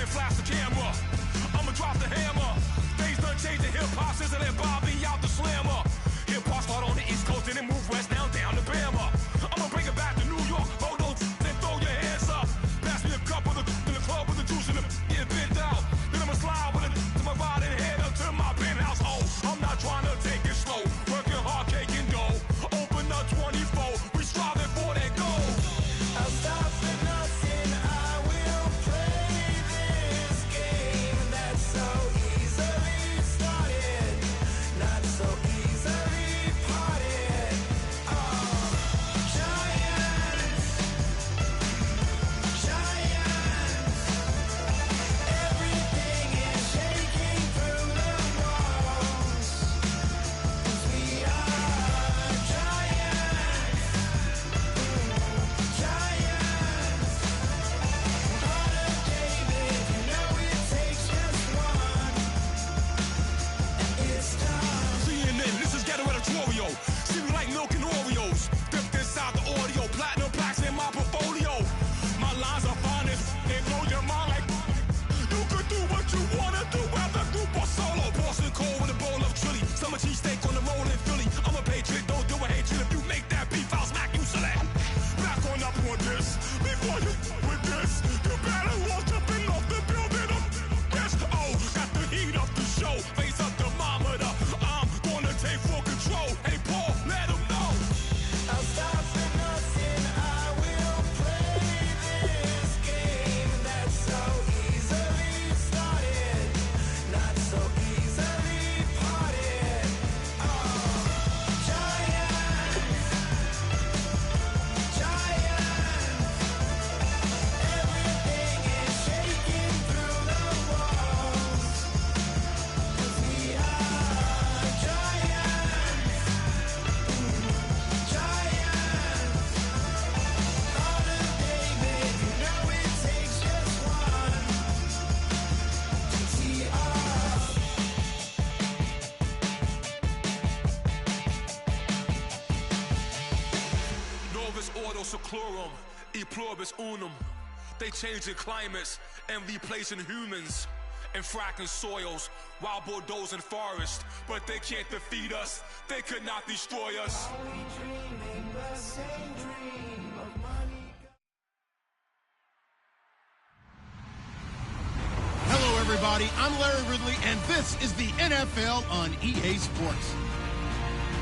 then flash the camera. I'ma drop the hammer. Things done changed the hip-hop since I let Bobby out the slammer. Hip-hop start on the East Coast and then move west down to Bama. I'ma bring it back to New York. Hold on, then throw your hands up. Pass me a cup of the club with the juice in the get bent out. Then I'ma slide with it to my ride and head up to my penthouse. Oh, I'm not trying to take it slow. Working hard, caking dough. Open up 24. We striving for that goal. I'll stop for nothing. I will play this game that's so easily started, not so easily parted. Oh, giants, everything is shaking through the walls. 'Cause we are giants. Heart of David, you know it takes just one, and it's time. CNN, this is ghetto editorial. See me like milk and Oreos. Dipped inside the audio, platinum plaques in my portfolio. My lines are fine as they blow your mind like you could do what you wanna do, whether group or solo. Boston cold with a bowl of chili. Summer cheesesteak on the roll in Philly. I'm a patriot, don't do a hatred. If you make that beef, I'll smack you silly. Back on up on this. Before you with this, you better walk up and off the building of this. Oh, got the heat up the show. Face up the thermometer. I'm gonna take full control. Hey, Paul, let him know. I'll stop for nothing. I will play this game that's so easily started, not so easily parted. Oh, giants, everything is shaking through the walls. 'Cause we are giants. Heart of David, you know it takes just one to tee up. Novus ordo seclorum, e pluribus unum. They changing climates and replacing humans and fracking soils, wild bulldozing forests. But they can't defeat us, they could not destroy us. Are we dreaming the same dream of money? Hello, everybody. I'm Larry Ridley, and this is the NFL on EA Sports.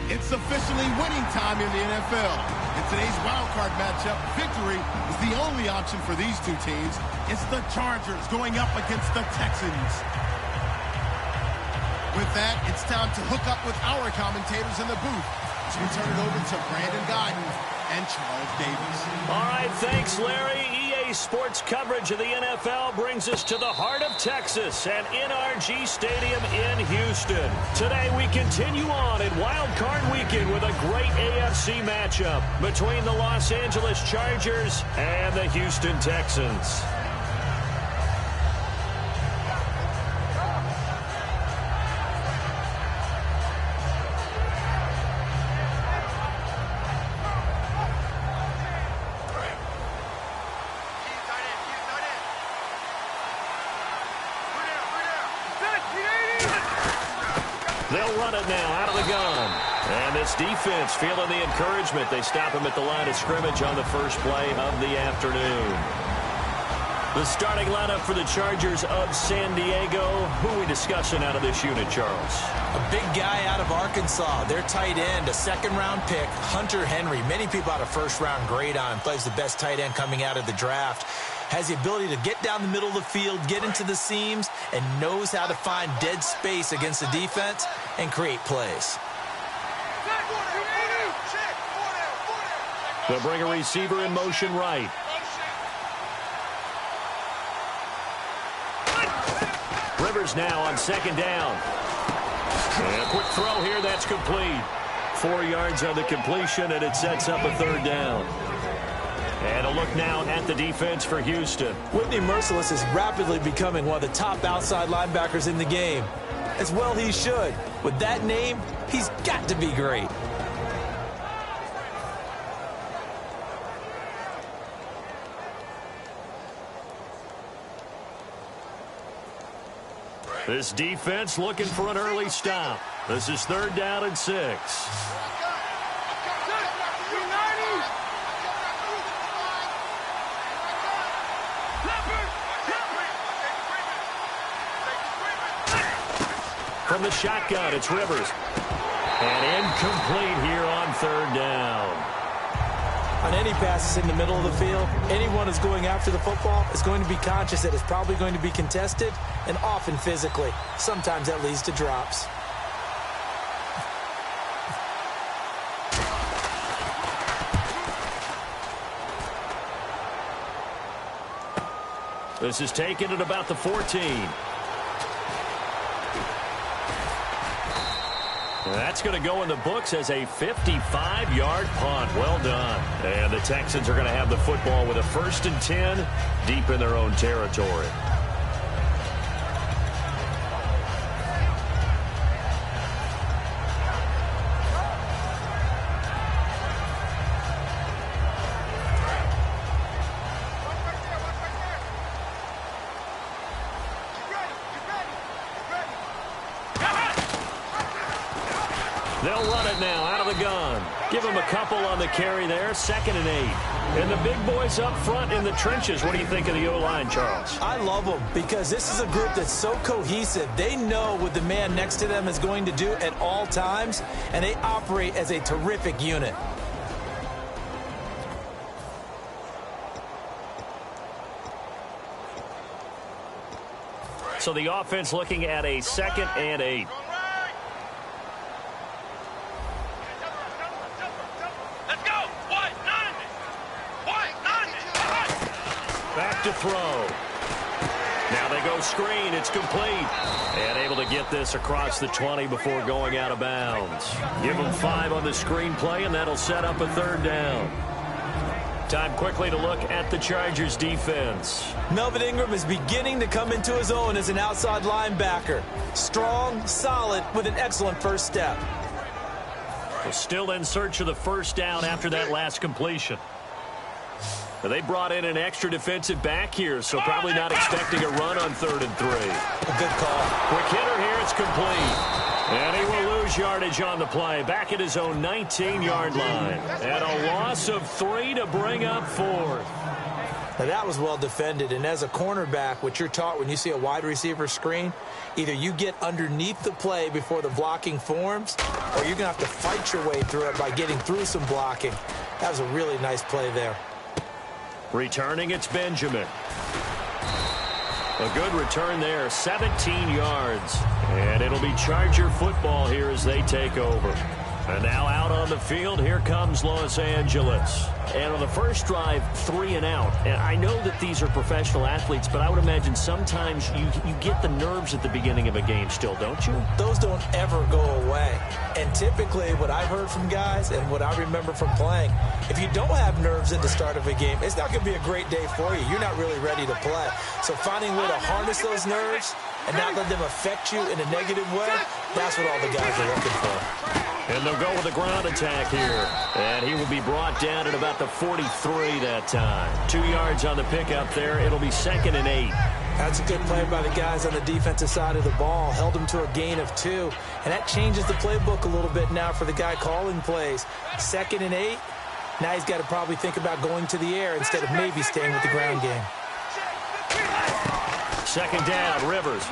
It's officially winning time in the NFL. In today's wildcard matchup, victory is the only option for these two teams. It's the Chargers going up against the Texans. With that, it's time to hook up with our commentators in the booth. So we turn it over to Brandon Guyton and Charles Davis. All right, thanks, Larry. EA Sports coverage of the NFL brings us to the heart of Texas at NRG Stadium in Houston. Today, we continue on in Wild Card Weekend with a great AFC matchup between the Los Angeles Chargers and the Houston Texans. They'll run it now out of the gun. And this defense feeling the encouragement. They stop him at the line of scrimmage on the first play of the afternoon. The starting lineup for the Chargers of San Diego. Who are we discussing out of this unit, Charles? A big guy out of Arkansas. Their tight end, a second-round pick, Hunter Henry. Many people had a first-round grade on. Plays the best tight end coming out of the draft. Has the ability to get down the middle of the field, get into the seams, and knows how to find dead space against the defense and create plays. They'll bring a receiver in motion right. Rivers now on second down. And a quick throw here, that's complete. 4 yards on the completion, and it sets up a third down. And a look now at the defense for Houston. Whitney Merciless is rapidly becoming one of the top outside linebackers in the game. As well he should. With that name, he's got to be great. This defense looking for an early stop. This is 3rd down and 6. From the shotgun, it's Rivers. And incomplete here on 3rd down. On any passes in the middle of the field, anyone who's going after the football is going to be conscious that it's probably going to be contested, and often physically. Sometimes that leads to drops. This is taken at about the 14. That's going to go in the books as a 55-yard punt. Well done. And the Texans are going to have the football with a 1st and 10 deep in their own territory. They'll run it now out of the gun. Give him a couple on the carry there. 2nd and 8. And the big boys up front in the trenches. What do you think of the O-line, Charles? I love them because this is a group that's so cohesive. They know what the man next to them is going to do at all times, and they operate as a terrific unit. So the offense looking at a 2nd and 8. Back to throw. Now they go screen. It's complete. And able to get this across the 20 before going out of bounds. Give them 5 on the screen play, and that'll set up a 3rd down. Time quickly to look at the Chargers defense. Melvin Ingram is beginning to come into his own as an outside linebacker. Strong, solid, with an excellent first step. We're still in search of the 1st down after that last completion. They brought in an extra defensive back here, so probably not expecting a run on 3rd and 3. A good call. Quick hitter here, it's complete. And he will lose yardage on the play, back at his own 19-yard line. And a loss of 3 to bring up 4th. Now that was well defended, and as a cornerback, what you're taught when you see a wide receiver screen, either you get underneath the play before the blocking forms, or you're going to have to fight your way through it by getting through some blocking. That was a really nice play there. Returning, it's Benjamin. A good return there, 17 yards. And it'll be Charger football here as they take over. And now out on the field, here comes Los Angeles. And on the first drive, 3 and out. And I know that these are professional athletes, but I would imagine sometimes you get the nerves at the beginning of a game still, don't you? Those don't ever go away. And typically what I've heard from guys and what I remember from playing, if you don't have nerves at the start of a game, it's not going to be a great day for you. You're not really ready to play. So finding a way to harness those nerves and not let them affect you in a negative way, that's what all the guys are looking for. And they'll go with a ground attack here. And he will be brought down at about the 43 that time. 2 yards on the pickup there. It'll be 2nd and 8. That's a good play by the guys on the defensive side of the ball. Held him to a gain of 2. And that changes the playbook a little bit now for the guy calling plays. 2nd and 8. Now he's got to probably think about going to the air instead of maybe staying with the ground game. 2nd down, Rivers.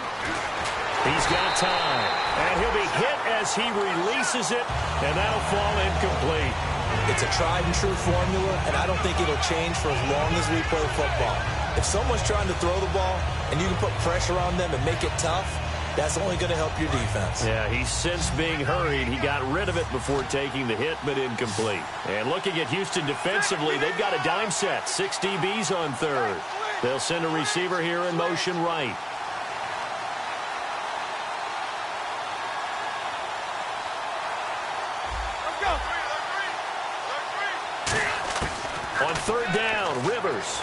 He's got time. And he'll be hit as he releases it, and that'll fall incomplete. It's a tried-and-true formula, and I don't think it'll change for as long as we play football. If someone's trying to throw the ball and you can put pressure on them and make it tough, that's only going to help your defense. Yeah, he's since being hurried. He got rid of it before taking the hit, but incomplete. And looking at Houston defensively, they've got a dime set. 6 DBs on 3rd. They'll send a receiver here in motion right. On 3rd down, Rivers.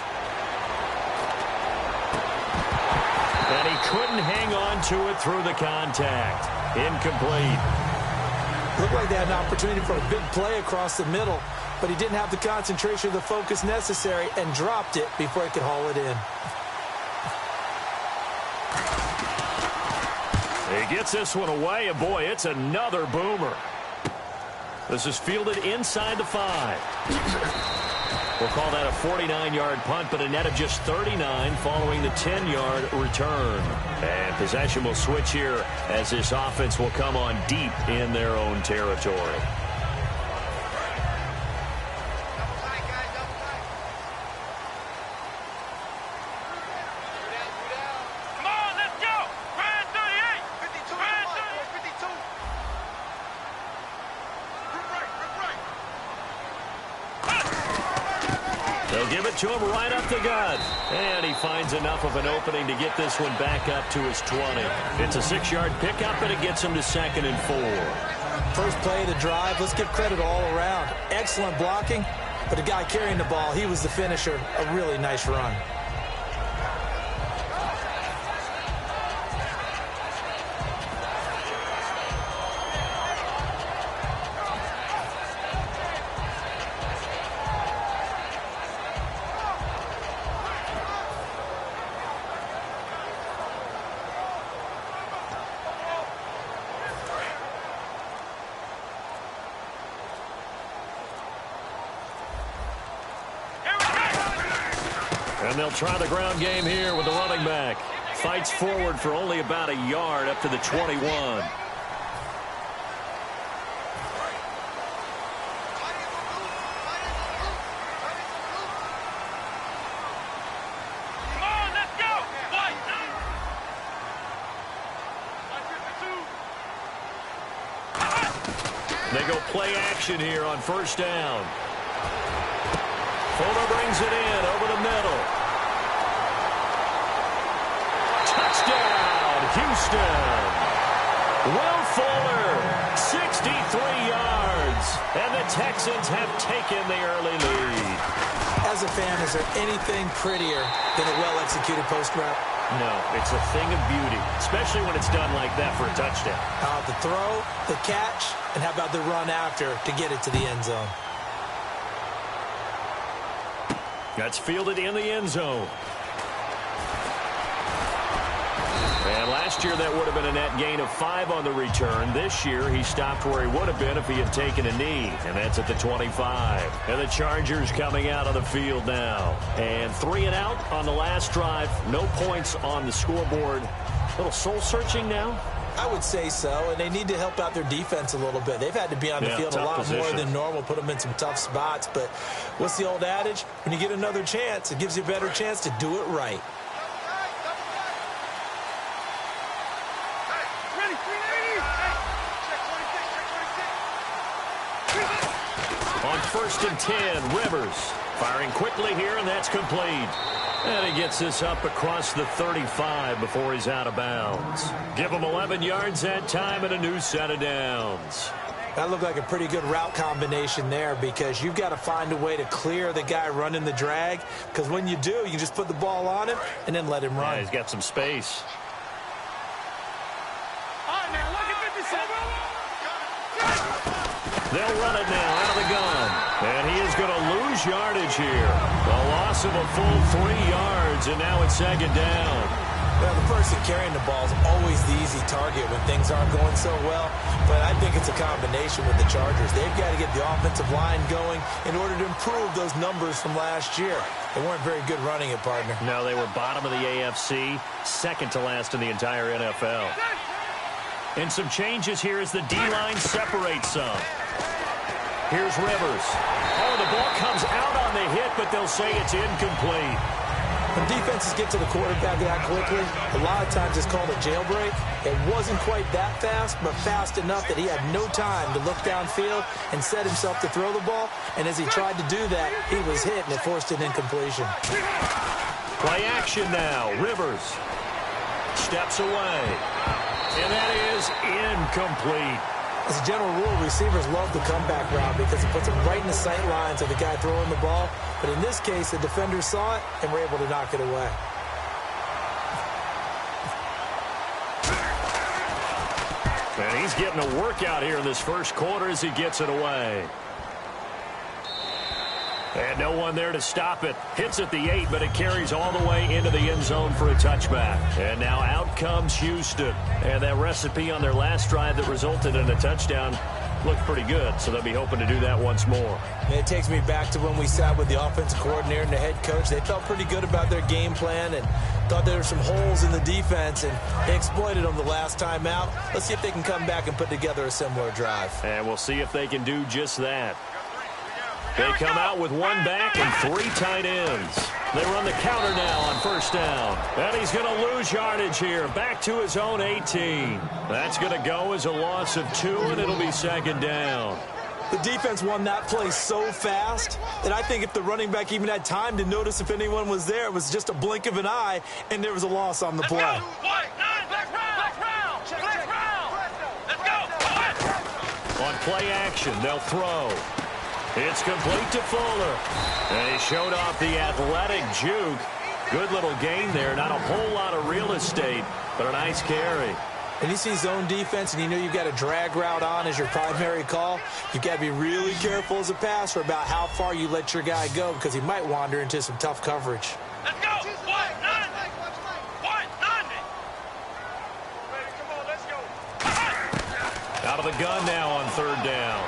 And he couldn't hang on to it through the contact. Incomplete. Looked like they had an opportunity for a big play across the middle, but he didn't have the concentration or the focus necessary and dropped it before he could haul it in. He gets this one away, and boy, it's another boomer. This is fielded inside the 5. We'll call that a 49-yard punt, but a net of just 39 following the 10-yard return. And possession will switch here as this offense will come on deep in their own territory. They'll give it to him right up the gut. And he finds enough of an opening to get this one back up to his 20. It's a 6-yard pickup, and it gets him to 2nd and 4. First play of the drive, let's give credit all around. Excellent blocking, but the guy carrying the ball, he was the finisher. A really nice run. And they'll try the ground game here with the running back. Fights forward for only about a yard up to the 21. They go play action here on first down. Fuller brings it in over the middle. Touchdown, Houston. Will Fuller, 63 yards. And the Texans have taken the early lead. As a fan, is there anything prettier than a well-executed post route? No, it's a thing of beauty, especially when it's done like that for a touchdown. The throw, the catch, and how about the run after to get it to the end zone? That's fielded in the end zone. And last year that would have been a net gain of 5 on the return. This year he stopped where he would have been if he had taken a knee. And that's at the 25. And the Chargers coming out on the field now. And 3 and out on the last drive. No points on the scoreboard. A little soul-searching now. I would say so, and they need to help out their defense a little bit. They've had to be on the field a lot more than normal, put them in some tough spots. But what's the old adage? When you get another chance, it gives you a better chance to do it right. On 1st and 10, Rivers firing quickly here, and that's complete. And he gets this up across the 35 before he's out of bounds. Give him 11 yards that time and a new set of downs. That looked like a pretty good route combination there because you've got to find a way to clear the guy running the drag, because when you do, you can just put the ball on him and then let him run. Yeah, he's got some space. They'll run it now out of the gun. And he is going to lose yardage here. A loss of a full 3 yards, and now it's 2nd down. Well, the person carrying the ball is always the easy target when things aren't going so well. But I think it's a combination with the Chargers. They've got to get the offensive line going in order to improve those numbers from last year. They weren't very good running it, partner. No, they were bottom of the AFC, second to last in the entire NFL. And some changes here as the D-line separates some. Here's Rivers. Oh, the ball comes out on the hit, but they'll say it's incomplete. When defenses get to the quarterback that quickly, a lot of times it's called a jailbreak. It wasn't quite that fast, but fast enough that he had no time to look downfield and set himself to throw the ball. And as he tried to do that, he was hit, and it forced an incompletion. Play action now. Rivers steps away. And that is incomplete. As a general rule, receivers love the comeback route because it puts them right in the sight lines of the guy throwing the ball. But in this case, the defenders saw it and were able to knock it away. And he's getting a workout here in this first quarter as he gets it away. And no one there to stop it. Hits at the 8, but it carries all the way into the end zone for a touchback. And now out comes Houston. And that recipe on their last drive that resulted in a touchdown looked pretty good, so they'll be hoping to do that once more. It takes me back to when we sat with the offensive coordinator and the head coach. They felt pretty good about their game plan and thought there were some holes in the defense, and they exploited them the last time out. Let's see if they can come back and put together a similar drive. And we'll see if they can do just that. They come out with one back and 3 tight ends. They run the counter now on first down. And he's going to lose yardage here. Back to his own 18. That's going to go as a loss of 2, and it'll be second down. The defense won that play so fast that I think if the running back even had time to notice if anyone was there, it was just a blink of an eye, and there was a loss on the play. Let's go. On play action, they'll throw. It's complete to Fuller. And he showed off the athletic juke. Good little gain there. Not a whole lot of real estate, but a nice carry. And you see zone defense and you know you've got a drag route on as your primary call, you've got to be really careful as a passer about how far you let your guy go because he might wander into some tough coverage. Let's go. Out of the gun now on third down.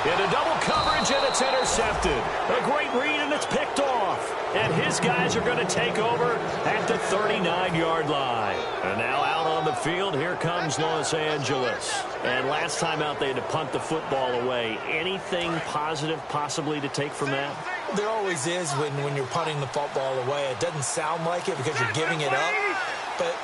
Into double coverage, and it's intercepted. A great read, and it's picked off. And his guys are going to take over at the 39-yard line. And now out on the field, here comes Los Angeles. And last time out, they had to punt the football away. Anything positive possibly to take from that? There always is when you're punting the football away. It doesn't sound like it because you're giving it up, but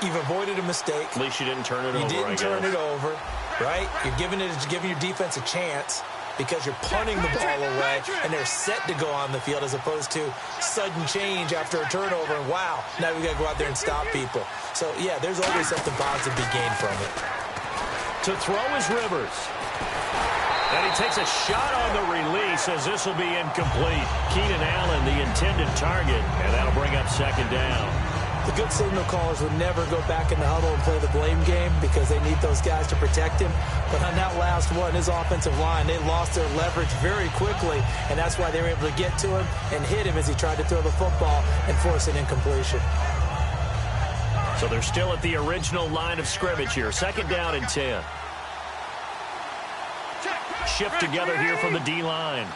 you've avoided a mistake. At least you didn't turn it over, You didn't turn it over, right? You're giving your defense a chance because you're punting the ball away, and they're set to go on the field as opposed to sudden change after a turnover, and wow, now we got to go out there and stop people. So, yeah, there's always something positive to be gained from it. To throw is Rivers. And he takes a shot on the release as this will be incomplete. Keenan Allen, the intended target, and that'll bring up second down. The good signal callers would never go back in the huddle and play the blame game because they need those guys to protect him. But on that last one, his offensive line, they lost their leverage very quickly, and that's why they were able to get to him and hit him as he tried to throw the football and force an incompletion. So they're still at the original line of scrimmage here. Second down and 10. Shift together here from the D-line.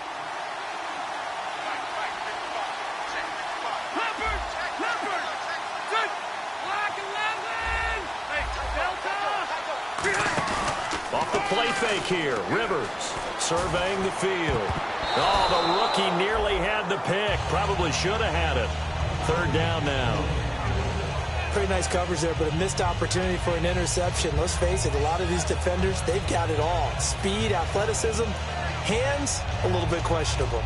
Off the play fake here. Rivers surveying the field. Oh, the rookie nearly had the pick. Probably should have had it. Third down now. Pretty nice coverage there, but a missed opportunity for an interception. Let's face it, a lot of these defenders, they've got it all. Speed, athleticism, hands, a little bit questionable.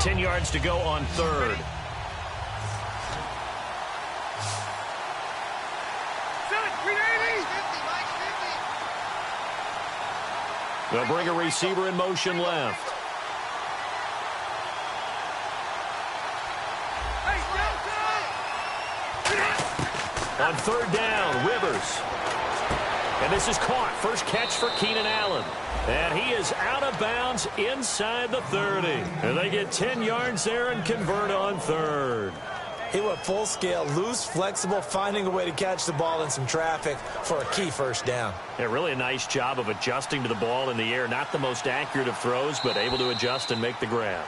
Ten yards to go on third. They'll bring a receiver in motion left. On third down, Rivers. And this is caught. First catch for Keenan Allen. And he is out of bounds inside the 30. And they get 10 yards there and convert on third. He went full scale, loose, flexible, finding a way to catch the ball in some traffic for a key first down. Yeah, really a nice job of adjusting to the ball in the air. Not the most accurate of throws, but able to adjust and make the grab.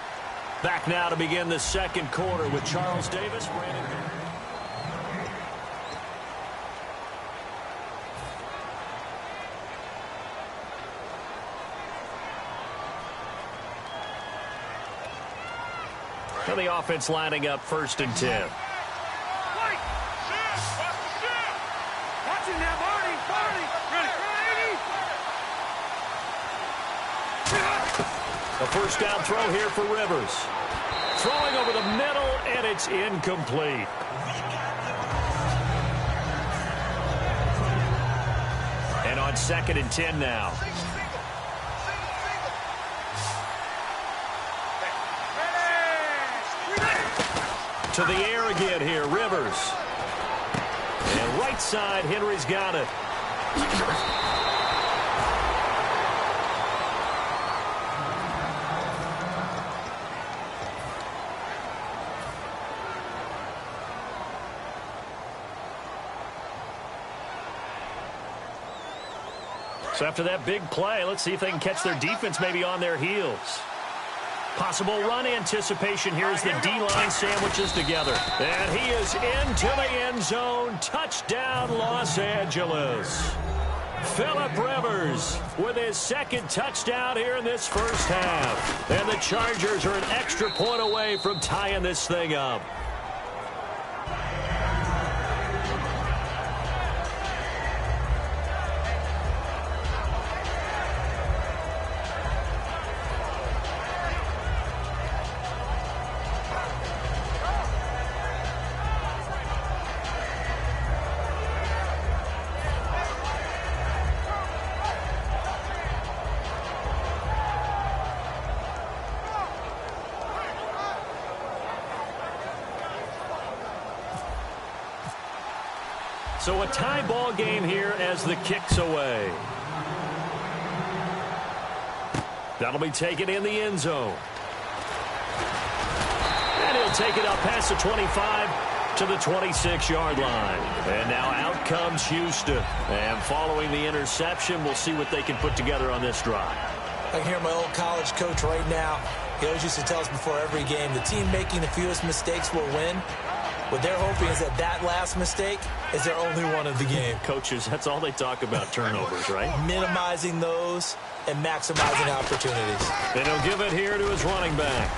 Back now to begin the second quarter with Charles Davis. And the offense lining up first and 10. Watching that, Marty. Ready. A first down throw here for Rivers. Throwing over the middle, and it's incomplete. And on second and 10 now. to the air again here, Rivers. And right side, Henry's got it. So after that big play, let's see if they can catch their defense maybe on their heels. Possible run anticipation here as the D-line sandwiches together. And he is into the end zone. Touchdown, Los Angeles. Phillip Rivers with his second touchdown here in this first half. And the Chargers are an extra point away from tying this thing up. So a tie ball game here as the kick's away. That'll be taken in the end zone. And he'll take it up past the 25 to the 26-yard line. And now out comes Houston. And following the interception, we'll see what they can put together on this drive. I can hear my old college coach right now. He always used to tell us before every game, the team making the fewest mistakes will win. What they're hoping is that last mistake is their only one of the game. Coaches, that's all they talk about, turnovers, right? Minimizing those and maximizing opportunities. And he'll give it here to his running back.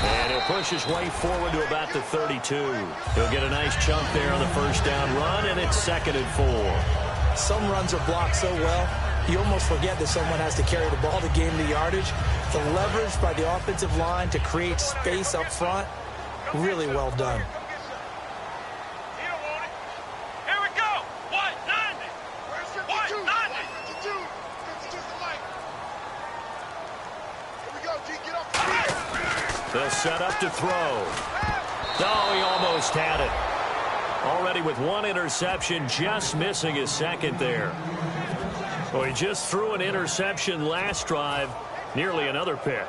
And he'll push his way forward to about the 32. He'll get a nice chunk there on the first down run, and it's 2nd and 4. Some runs are blocked so well, you almost forget that someone has to carry the ball to gain the yardage. The leverage by the offensive line to create space up front, really well done. They'll set up to throw. Oh, he almost had it. Already with one interception, just missing his second there. Well, he just threw an interception last drive, nearly another pick.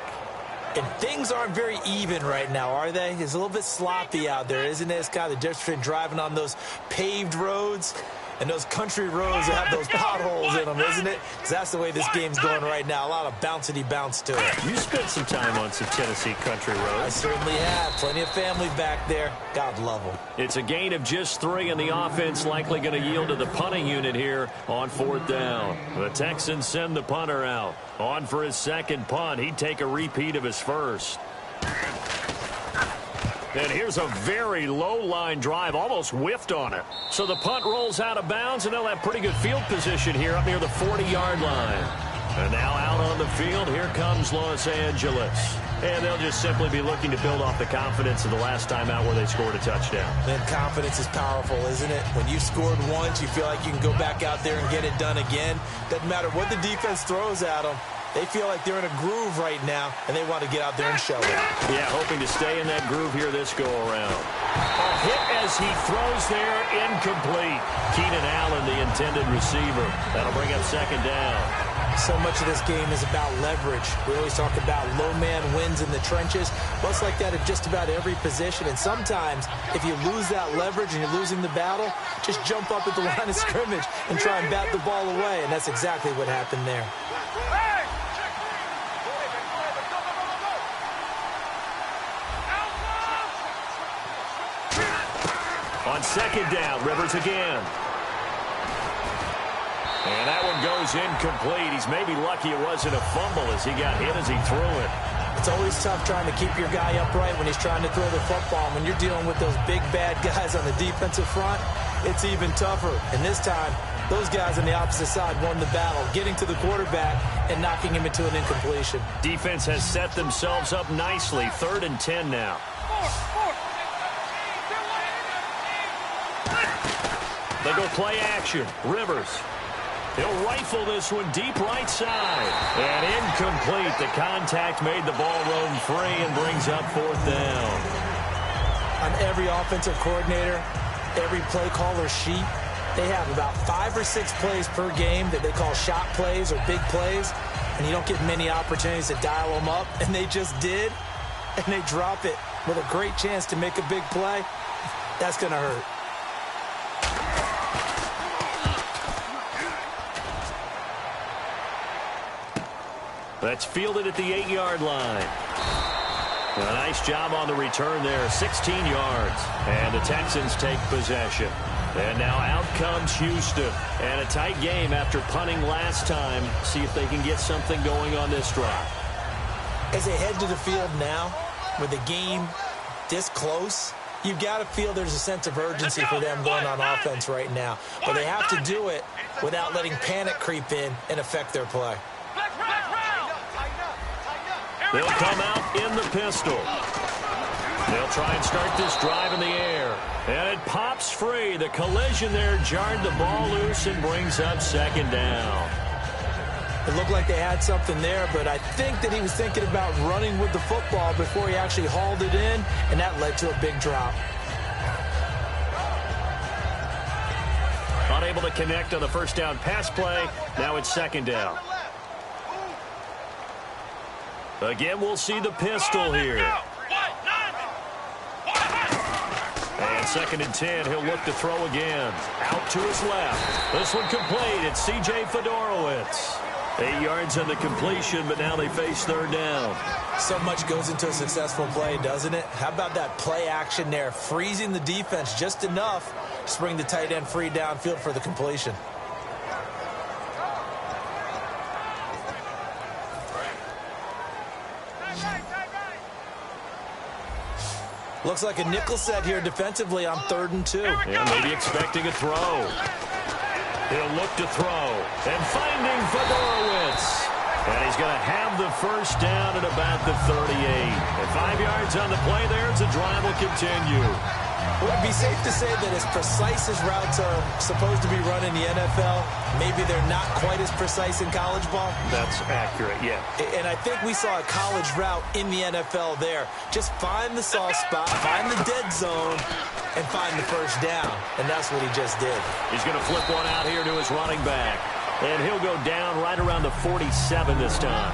And things aren't very even right now, are they? It's a little bit sloppy out there, isn't it? It's kind of the difference between driving on those paved roads and those country roads that have those potholes in them, isn't it? Because that's the way this game's going right now. A lot of bouncy bounce to it. You spent some time on some Tennessee country roads. I certainly have. Plenty of family back there. God love them. It's a gain of just 3, and the offense likely going to yield to the punting unit here on 4th down. The Texans send the punter out. On for his second punt. He'd take a repeat of his first. And here's a very low-line drive, almost whiffed on it. So the punt rolls out of bounds, and they'll have pretty good field position here up near the 40-yard line. And now out on the field, here comes Los Angeles. And they'll just simply be looking to build off the confidence of the last time out where they scored a touchdown. And confidence is powerful, isn't it? When you've scored once, you feel like you can go back out there and get it done again. Doesn't matter what the defense throws at them. They feel like they're in a groove right now, and they want to get out there and show it. Yeah, hoping to stay in that groove here this go-around. A hit as he throws there, incomplete. Keenan Allen, the intended receiver. That'll bring up 2nd down. So much of this game is about leverage. We always talk about low man wins in the trenches. Well, it's like that at just about every position. And sometimes, if you lose that leverage and you're losing the battle, just jump up at the line of scrimmage and try and bat the ball away. And that's exactly what happened there. On 2nd down, Rivers again. And that one goes incomplete. He's maybe lucky it wasn't a fumble as he got hit as he threw it. It's always tough trying to keep your guy upright when he's trying to throw the football. When you're dealing with those big, bad guys on the defensive front, it's even tougher. And this time, those guys on the opposite side won the battle, getting to the quarterback and knocking him into an incompletion. Defense has set themselves up nicely. 3rd and 10 now. They go play action. Rivers. He'll rifle this one deep right side. And incomplete. The contact made the ball roam free and brings up 4th down. on every offensive coordinator, every play caller sheet, they have about 5 or 6 plays per game that they call shot plays or big plays, and you don't get many opportunities to dial them up, and they just did, and they drop it with a great chance to make a big play. That's going to hurt. That's fielded at the 8-yard line. A nice job on the return there, 16 yards. And the Texans take possession. And now out comes Houston. And a tight game after punting last time. See if they can get something going on this drive. As they head to the field now, with the game this close, you've got to feel there's a sense of urgency for them going on offense right now. But they have to do it without letting panic creep in and affect their play. They'll come out in the pistol. They'll try and start this drive in the air. And it pops free. The collision there jarred the ball loose and brings up second down. It looked like they had something there, but I think that he was thinking about running with the football before he actually hauled it in, and that led to a big drop. Unable to connect on the first down pass play. Now it's second down. Again, we'll see the pistol here. And second and 10, he'll look to throw again. Out to his left. This one complete. It's C.J. Fedorowicz. 8 yards on the completion, but now they face third down. So much goes into a successful play, doesn't it? How about that play action there, freezing the defense just enough to bring the tight end free downfield for the completion. Looks like a nickel set here defensively on 3rd and 2. Yeah, maybe expecting a throw. He'll look to throw. And finding Fedorowicz. And he's going to have the first down at about the 38. And 5 yards on the play there as the drive will continue. Would it be safe to say that as precise as routes are supposed to be run in the NFL, maybe they're not quite as precise in college ball? That's accurate, yeah. And I think we saw a college route in the NFL there. Just find the soft spot, find the dead zone, and find the first down. And that's what he just did. He's going to flip one out here to his running back. And he'll go down right around the 47 this time.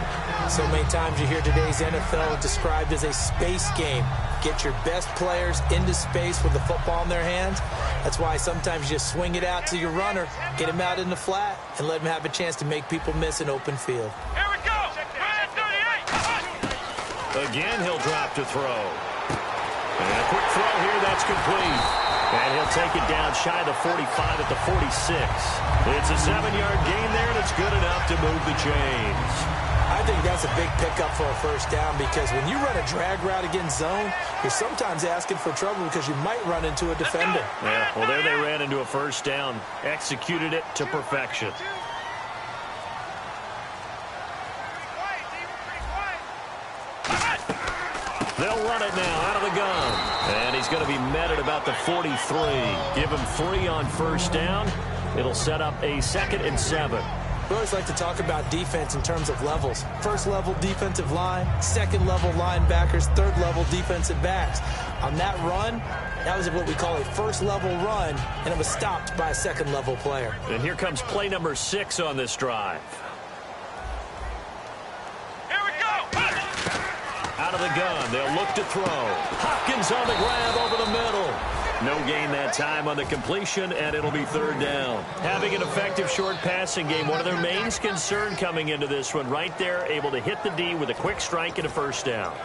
So many times you hear today's NFL described as a space game. Get your best players into space with the football in their hands. That's why sometimes you just swing it out to your runner, get him out in the flat, and let him have a chance to make people miss an open field. Here we go. Again, he'll drop to throw. And a quick throw here, that's complete. And he'll take it down shy of the 45 at the 46. It's a 7-yard gain there, and it's good enough to move the chains. I think that's a big pickup for a first down because when you run a drag route against zone, you're sometimes asking for trouble because you might run into a defender. Yeah, well, there they ran into a first down. Executed it to perfection. They'll run it now out of the gun. And he's going to be met at about the 43. Give him 3 on first down. It'll set up a 2nd and 7. We always like to talk about defense in terms of levels. First level defensive line, second level linebackers, third level defensive backs. On that run, that was what we call a first level run, and it was stopped by a second level player. And here comes play number 6 on this drive. Out of the gun, they'll look to throw. Hopkins on the grab over the middle. No gain that time on the completion, and it'll be third down. Having an effective short passing game, one of their main concern coming into this one, right there, able to hit the D with a quick strike and a first down.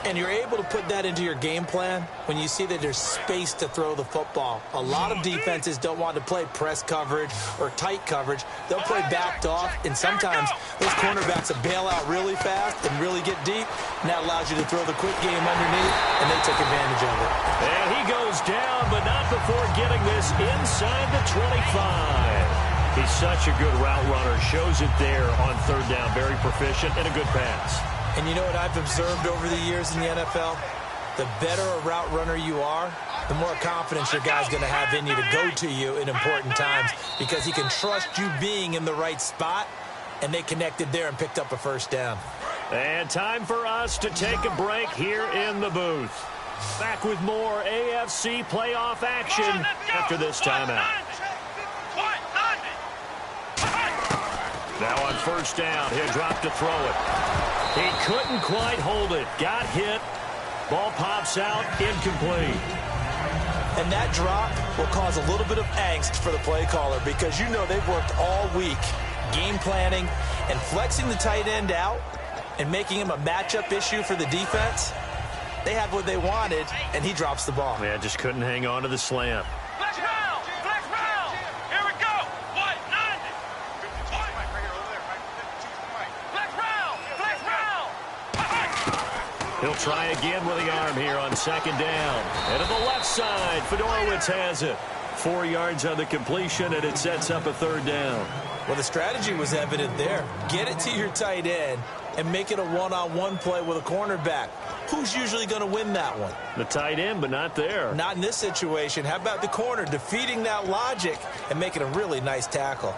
And you're able to put that into your game plan when you see that there's space to throw the football. A lot of defenses don't want to play press coverage or tight coverage. They'll play backed off, and sometimes those cornerbacks will bail out really fast and really get deep, and that allows you to throw the quick game underneath, and they took advantage of it. And he goes down, but not before getting this inside the 25. He's such a good route runner. Shows it there on third down. Very proficient and a good pass. And you know what I've observed over the years in the NFL? The better a route runner you are, the more confidence your guy's going to have in you to go to you in important times because he can trust you being in the right spot, and they connected there and picked up a first down. And time for us to take a break here in the booth. Back with more AFC playoff action after this timeout. Now on first down, he'll drop to throw it. He couldn't quite hold it. Got hit. Ball pops out, incomplete. And that drop will cause a little bit of angst for the play caller because you know they've worked all week game planning and flexing the tight end out and making him a matchup issue for the defense. They had what they wanted, and he drops the ball. Yeah, just couldn't hang on to the slant. Flex round! Flex round! Here we go! What? 90! Flex round! Flex round! He'll try again with the arm here on second down. And to the left side, Fedorowicz has it. 4 yards on the completion, and it sets up a third down. Well, the strategy was evident there. Get it to your tight end and make it a one-on-one play with a cornerback. Who's usually going to win that one? The tight end, but not there. Not in this situation. How about the corner defeating that logic and making a really nice tackle?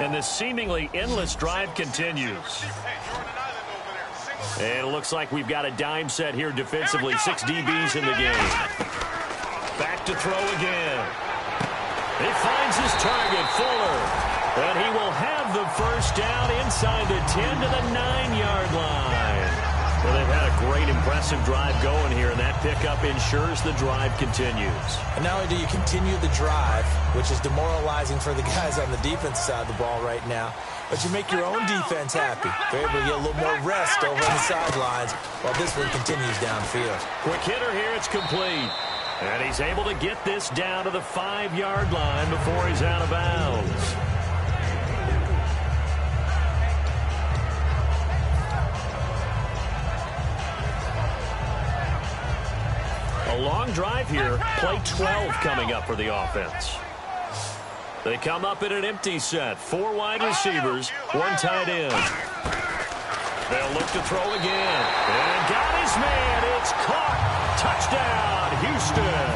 And the seemingly endless drive continues. And it looks like we've got a dime set here defensively. 6 DBs in the game. Back to throw again. He finds his target, Fuller. And he will have the first down inside the 10 to the 9-yard line. Well, they've had a great, impressive drive going here, and that pickup ensures the drive continues. And not only do you continue the drive, which is demoralizing for the guys on the defense side of the ball right now, but you make your own defense happy. They're able to get a little more rest over on the sidelines while this one continues downfield. Quick hitter here, it's complete. And he's able to get this down to the 5-yard line before he's out of bounds. A long drive here. Play 12 coming up for the offense. They come up in an empty set. 4 wide receivers, 1 tight end. They'll look to throw again. And got his man. It's caught. Touchdown, Houston.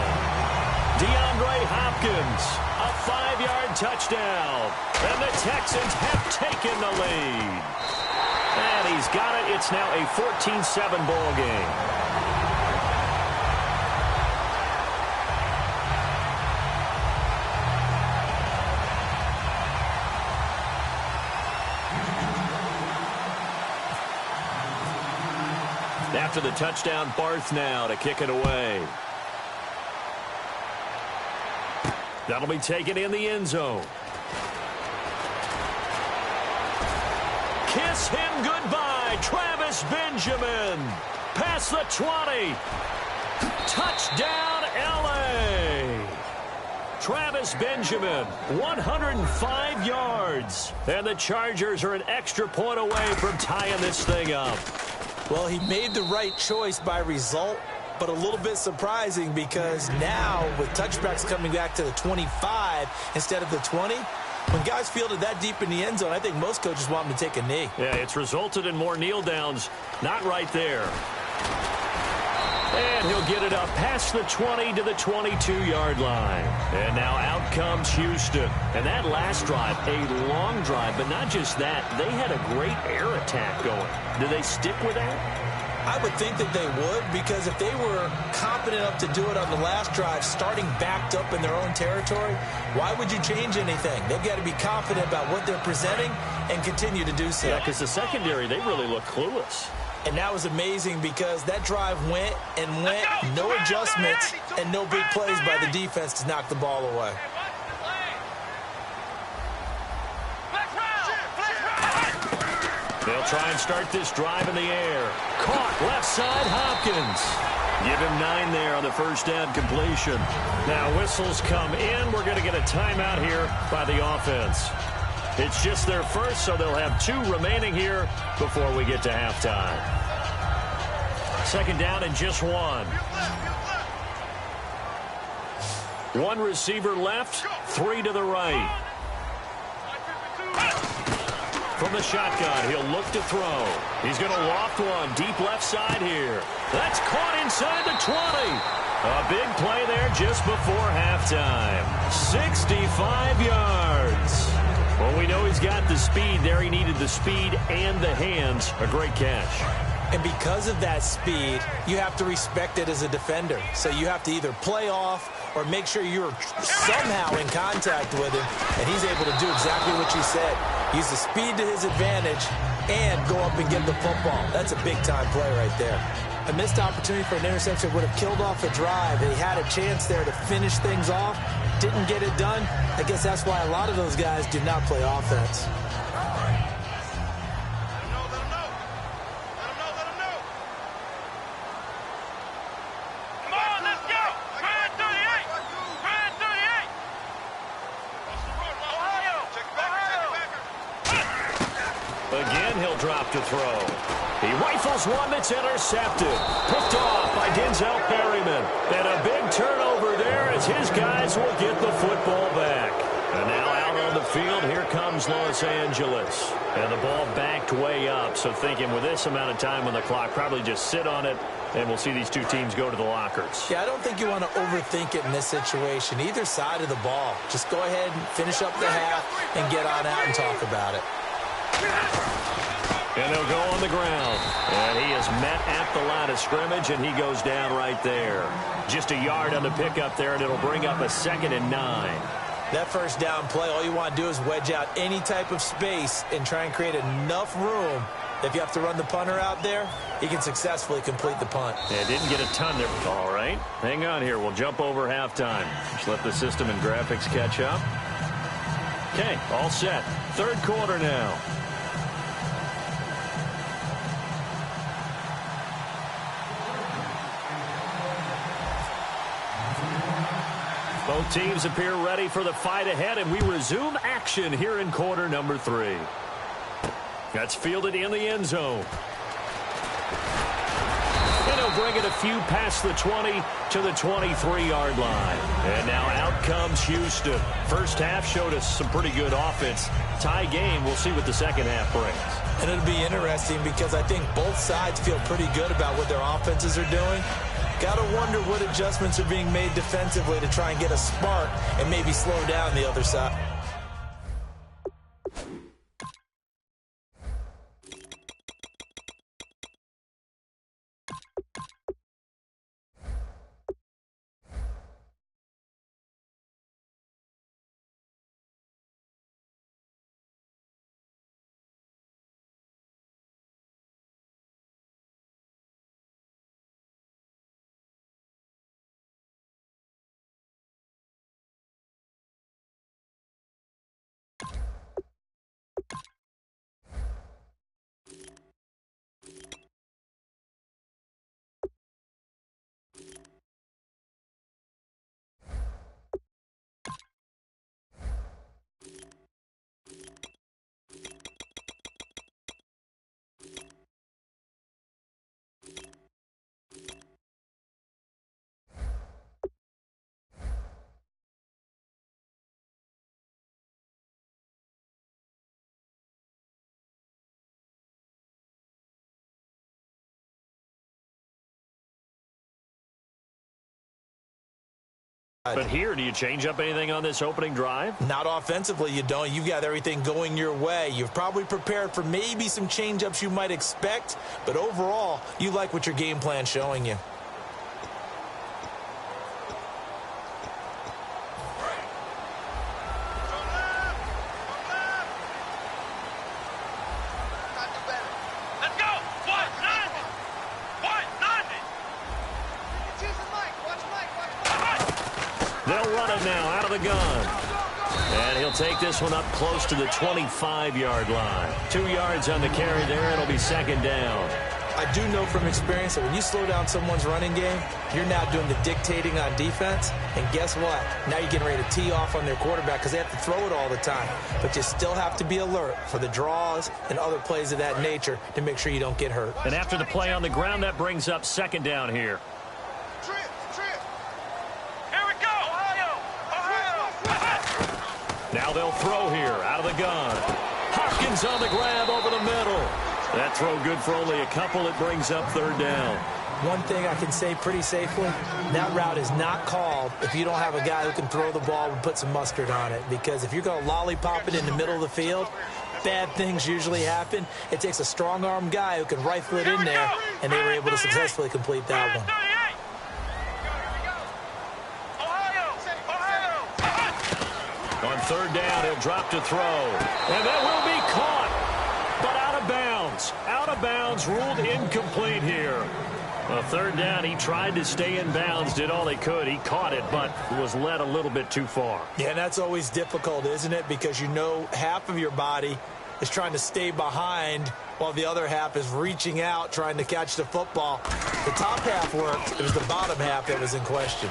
DeAndre Hopkins, a 5-yard touchdown. And the Texans have taken the lead. And he's got it. It's now a 14-7 ball game. After the touchdown, Barth now to kick it away. That'll be taken in the end zone. Kiss him goodbye, Travis Benjamin. Past the 20. Touchdown, L.A. Travis Benjamin, 105 yards. And the Chargers are an extra point away from tying this thing up. Well, he made the right choice by result, but a little bit surprising because now with touchbacks coming back to the 25 instead of the 20, when guys fielded that deep in the end zone, I think most coaches want them to take a knee. Yeah, it's resulted in more kneel downs. Not right there. And he'll get it up past the 20 to the 22-yard line. And now out comes Houston. And that last drive, a long drive, but not just that. They had a great air attack going. Do they stick with that? I would think that they would, because if they were confident enough to do it on the last drive, starting backed up in their own territory, why would you change anything? They've got to be confident about what they're presenting and continue to do so. Yeah, because the secondary, they really look clueless. And that was amazing because that drive went and went, no adjustments, and no big plays by the defense to knock the ball away. They'll try and start this drive in the air. Caught left side, Hopkins. Give him 9 there on the first down completion. Now whistles come in. We're going to get a timeout here by the offense. It's just their first, so they'll have 2 remaining here before we get to halftime. Second down and just 1. 1 receiver left, 3 to the right. From the shotgun, he'll look to throw. He's going to loft one deep left side here. That's caught inside the 20. A big play there just before halftime. 65 yards. Well, we know he's got the speed there. He needed the speed and the hands. A great catch. And because of that speed, you have to respect it as a defender. So you have to either play off or make sure you're somehow in contact with him, and he's able to do exactly what you said. Use the speed to his advantage and go up and get the football. That's a big-time play right there. A missed opportunity for an interception would have killed off a drive. They had a chance there to finish things off, didn't get it done. I guess that's why a lot of those guys did not play offense. Again, he'll drop to throw. He rifles one that's intercepted. Picked off by Denzel Perryman. And a big turnover there as his guys will get the football back. And now out on the field, here comes Los Angeles. And the ball backed way up. So thinking with this amount of time on the clock, probably just sit on it, and we'll see these two teams go to the lockers. Yeah, I don't think you want to overthink it in this situation. Either side of the ball. Just go ahead and finish up the half and get on out and talk about it. And they'll go on the ground. And he is met at the line of scrimmage, and he goes down right there. Just a yard on the pickup there, and it'll bring up a 2nd and 9. That first down play, all you want to do is wedge out any type of space and try and create enough room. If you have to run the punter out there, he can successfully complete the punt. Yeah, didn't get a ton there. All right, hang on here. We'll jump over halftime. Just let the system and graphics catch up. Okay, all set. Third quarter now. Both teams appear ready for the fight ahead, and we resume action here in quarter number 3. That's fielded in the end zone. And he'll bring it a few past the 20 to the 23-yard line. And now out comes Houston. First half showed us some pretty good offense. Tie game, we'll see what the second half brings. And it'll be interesting because I think both sides feel pretty good about what their offenses are doing. Got to wonder what adjustments are being made defensively to try and get a spark and maybe slow down the other side. But here, do you change up anything on this opening drive? Not offensively, you don't. You've got everything going your way. You've probably prepared for maybe some change-ups you might expect, but overall, you like what your game plan's showing you. They'll run it now out of the gun. And he'll take this one up close to the 25-yard line. 2 yards on the carry there. It'll be second down. I do know from experience that when you slow down someone's running game, you're now doing the dictating on defense. And guess what? Now you're getting ready to tee off on their quarterback because they have to throw it all the time. But you still have to be alert for the draws and other plays of that nature to make sure you don't get hurt. And after the play on the ground, that brings up second down here. Now they'll throw here out of the gun. Hopkins on the grab over the middle. That throw good for only a couple. It brings up third down. one thing I can say pretty safely, that route is not called if you don't have a guy who can throw the ball and put some mustard on it. Because if you're going to lollipop it in the middle of the field, bad things usually happen. It takes a strong-arm guy who can rifle it in there, and they were able to successfully complete that one. On third down, he'll drop to throw. And that will be caught, but out of bounds. Out of bounds, ruled incomplete here. Well, third down, he tried to stay in bounds, did all he could. He caught it, but was led a little bit too far. Yeah, and that's always difficult, isn't it? Because you know half of your body is trying to stay behind while the other half is reaching out, trying to catch the football. The top half worked. It was the bottom half that was in question.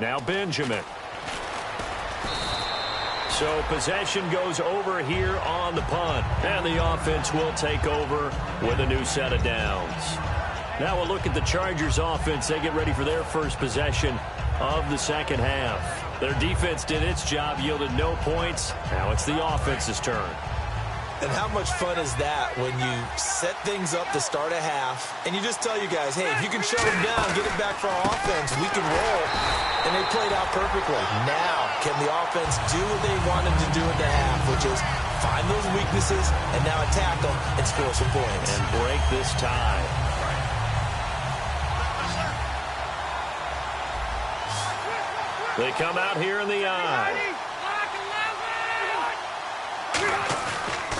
Now Benjamin. So possession goes over here on the punt. And the offense will take over with a new set of downs. Now we'll look at the Chargers offense. They get ready for their first possession of the second half. Their defense did its job, yielded no points. Now it's the offense's turn. And how much fun is that when you set things up to start a half and you just tell you guys, hey, if you can shut them down, get it back for our offense, we can roll. And they played out perfectly. Now, can the offense do what they wanted to do in the half, which is find those weaknesses and now attack them and score some points. And break this tie. They come out here in the eye.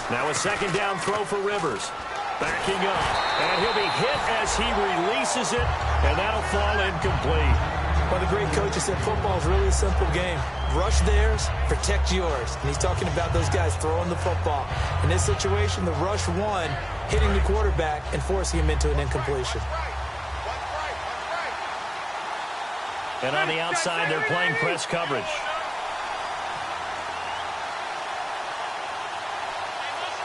Now a second down throw for Rivers. Backing up. And he'll be hit as he releases it. And that'll fall incomplete. Well, the great coach has said football is really a simple game. Rush theirs, protect yours. And he's talking about those guys throwing the football. In this situation, the rush won, hitting the quarterback and forcing him into an incompletion. And on the outside, they're playing press coverage.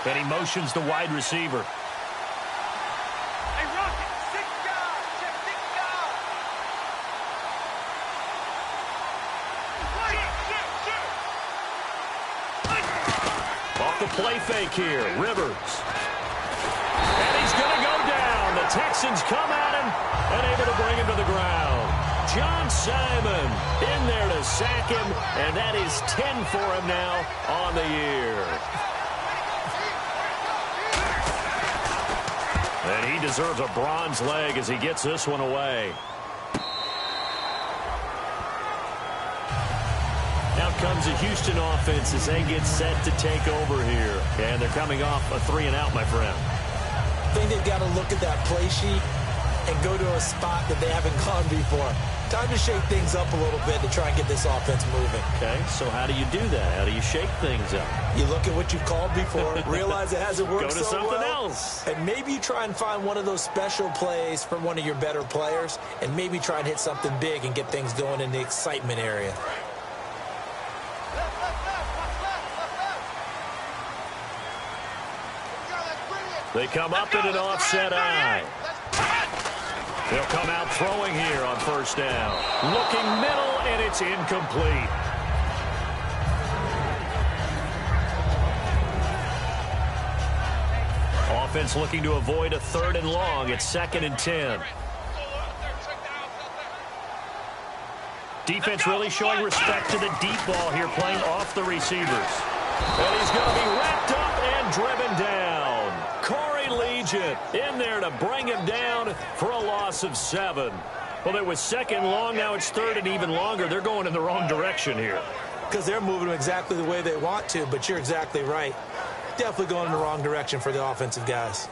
And he motions the wide receiver. Hey, Rocket, 6 guys. Check 6 guys. Off the play fake here, Rivers. And he's going to go down. The Texans come at him and able to bring him to the ground. John Simon in there to sack him, and that is 10 for him now on the year. And he deserves a bronze leg as he gets this one away. Out comes the Houston offense as they get set to take over here. And they're coming off a 3-and-out, my friend. I think they've got to look at that play sheet and go to a spot that they haven't gone before. Time to shake things up a little bit to try and get this offense moving. Okay, so how do you do that? How do you shake things up? You look at what you've called before, realize it hasn't worked Go to so something well, else. and maybe you try and find one of those special plays from one of your better players, and maybe try and hit something big and get things going in the excitement area. They come up in an offset eye. They'll come out throwing here on first down. Looking middle, and it's incomplete. Offense looking to avoid a 3rd and long. It's 2nd and 10. Defense really showing respect to the deep ball here, playing off the receivers. And he's going to be wrapped up and driven down. Corey Legion in there to bring him down for a loss of 7. Well, it was 2nd long, now it's 3rd and even longer. They're going in the wrong direction here. Because they're moving them exactly the way they want to, but you're exactly right. Definitely going in the wrong direction for the offensive guys.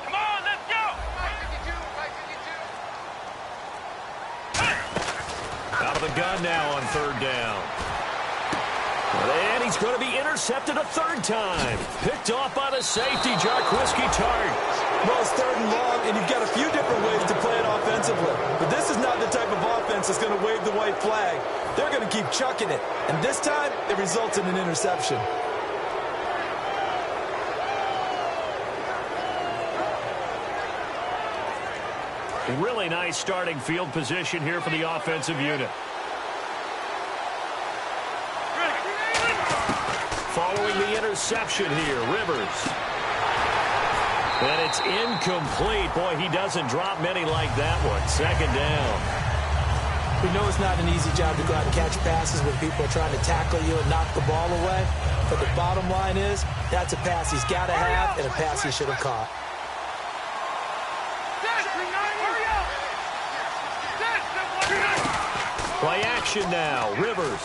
Come on, let's go. Out of the gun now on 3rd down. And he's going to be intercepted a 3rd time. Picked off by the safety, Jackpipe4's. Well, it's 3rd and long, and you've got a few different ways to play it offensively. But this is not the type of offense that's going to wave the white flag. They're going to keep chucking it. And this time, it results in an interception. Really nice starting field position here for the offensive unit. Following the interception here, Rivers. And it's incomplete. Boy, he doesn't drop many like that one. Second down. We know it's not an easy job to go out and catch passes when people are trying to tackle you and knock the ball away. But the bottom line is, that's a pass he's got to have and a pass he should have caught. Play action now. Rivers.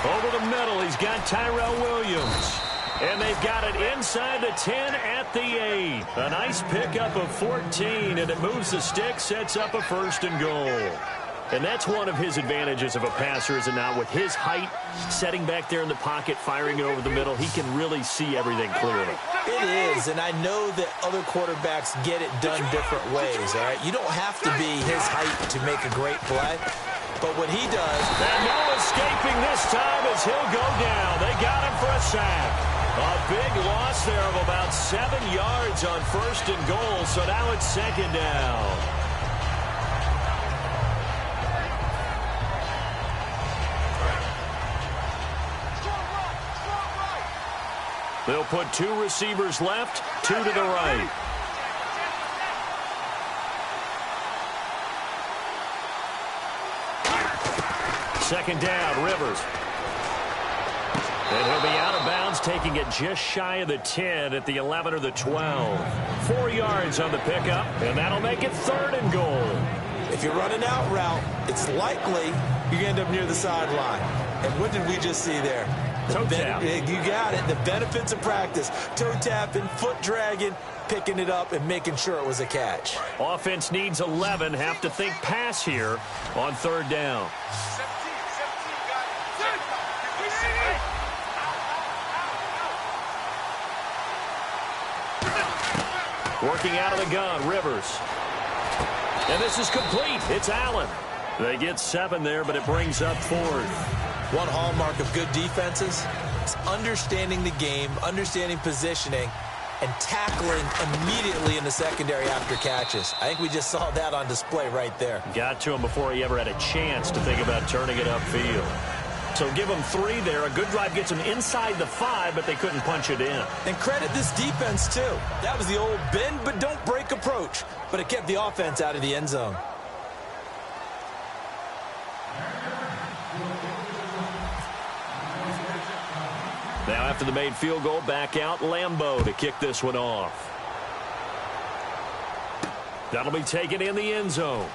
Over the middle, he's got Tyrell Williams. And they've got it inside the 10 at the 8. A nice pickup of 14, and it moves the stick, sets up a 1st and goal. And that's one of his advantages of a passer, is it not? With his height, setting back there in the pocket, firing it over the middle, he can really see everything clearly. It is, and I know that other quarterbacks get it done different ways, all right? You don't have to be his height to make a great play. But what he does... And no escaping this time as he'll go down. They got him for a sack. A big loss there of about 7 yards on 1st and goal, so now it's 2nd down. They'll put 2 receivers left, 2 to the right. Second down, Rivers. And he'll be out of bounds, taking it just shy of the 10 at the 11 or the 12. 4 yards on the pickup, and that'll make it 3rd and goal. If you're running out route, it's likely you end up near the sideline. And what did we just see there? Toe tap. You got it. The benefits of practice. Toe tapping, foot dragging, picking it up, and making sure it was a catch. Offense needs 11. Have to think pass here on 3rd down. Working out of the gun, Rivers. And this is complete. It's Allen. They get 7 there, but it brings up 4th. One hallmark of good defenses is understanding the game, understanding positioning, and tackling immediately in the secondary after catches. I think we just saw that on display right there. Got to him before he ever had a chance to think about turning it upfield. So give them 3 there. A good drive gets them inside the 5, but they couldn't punch it in. And credit this defense, too. That was the old bend but don't break approach, but it kept the offense out of the end zone. Now after the made field goal, back out Lambeau to kick this one off. That'll be taken in the end zone.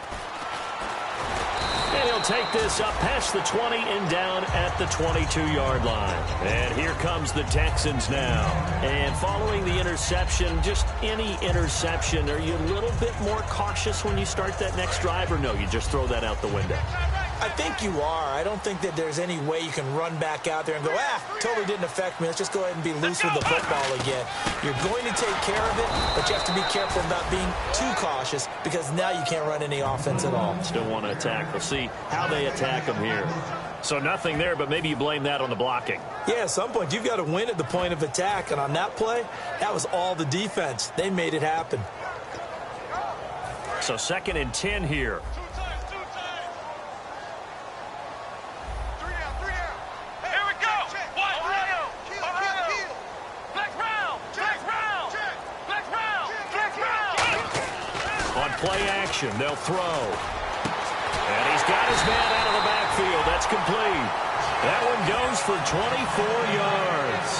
And he'll take this up past the 20 and down at the 22-yard line. And here comes the Texans now. And following the interception, just any interception, are you a little bit more cautious when you start that next drive, or no, you just throw that out the window? I think you are. I don't think that there's any way you can run back out there and go, totally didn't affect me. Let's just go ahead and be loose with the football again. You're going to take care of it, but you have to be careful about being too cautious because now you can't run any offense at all. Still want to attack. We'll see how they attack them here. So nothing there, but maybe you blame that on the blocking. Yeah, at some point you've got to win at the point of attack, and on that play, that was all the defense. They made it happen. So 2nd and 10 here. Play action. They'll throw. And he's got his man out of the backfield. That's complete. That one goes for 24 yards.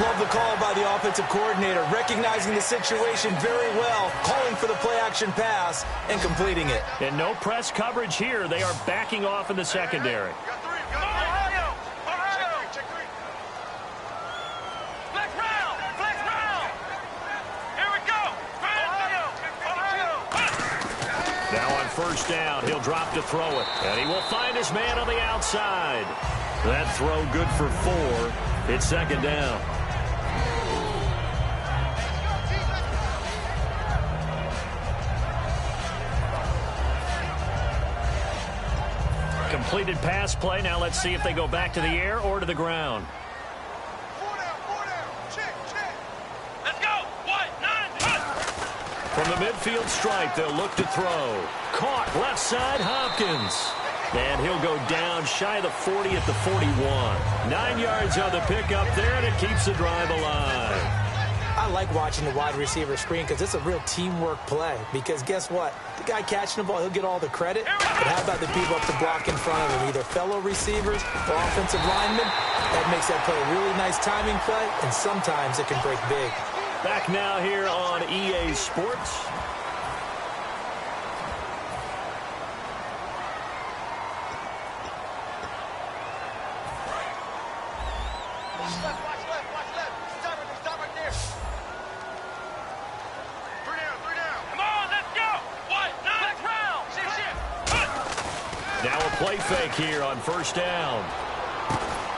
Love the call by the offensive coordinator, recognizing the situation very well, calling for the play action pass and completing it. And no press coverage here. They are backing off in the secondary. First down, he'll drop to throw it, and he will find his man on the outside. That throw good for 4. It's 2nd down. Completed pass play. Now let's see if they go back to the air or to the ground. From the midfield stripe, they'll look to throw. Caught left side, Hopkins. And he'll go down shy of the 40 at the 41. 9 yards on the pickup there, and it keeps the drive alive. I like watching the wide receiver screen because it's a real teamwork play. Because guess what? The guy catching the ball, he'll get all the credit. But how about the people up to block in front of him, either fellow receivers or offensive linemen? That makes that play a really nice timing play, and sometimes it can break big. Back now here on EA Sports. Now a play fake here on first down.